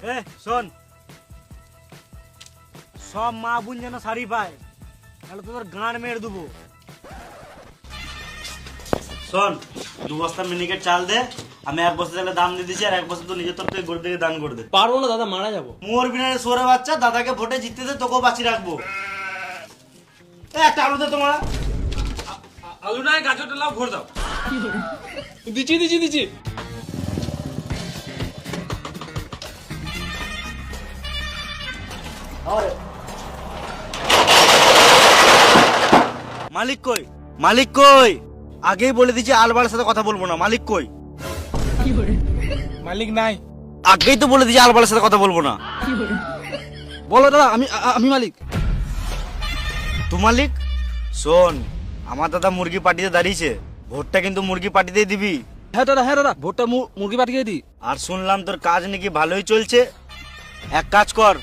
এ শোন, সব মা বোন যেন শাড়ি পায়, তাহলে তোদের গাঁড় মেরে দেবো। শোন, 2 বস্তা মিনিকেট চাল দে, আমি 1 বস্তা চালের দাম দিয়ে দিচ্ছি, আর 1 বস্তা তো নিজের তরফ থেকে গরিব থেকে দান করে দে। পারবো না দাদা, মারা যাবো। মোর বিনারে সোরে বাচ্চা, দাদাকে ভোটে জিততে দে, তোকেও বাঁচি রাখবো। একটা আলু দে তোমার। আলু নাই, গাজরটা লাও, ভোর দাও। দিচ্ছি। মালিক কই? মালিক কই? আগেই বলে দিচ্ছি আলবালের সাথে কথা বলবো না। মালিক কই? মালিক নাই। আগেই তো বলে দিচ্ছি আলবালের সাথে কথা বলবো না। বলো দাদা, আমি মালিক। তুই মালিক? শোন, আমার দাদা মুরগি পার্টিতে দাঁড়িয়েছে, ভোটটা কিন্তু মুরগি পার্টিতেই দিবি। হ্যাঁ দাদা, ভোটটা মুরগি পাঠিয়ে দিই। আর শুনলাম তোর কাজ নাকি ভালোই চলছে। এক কাজ কর,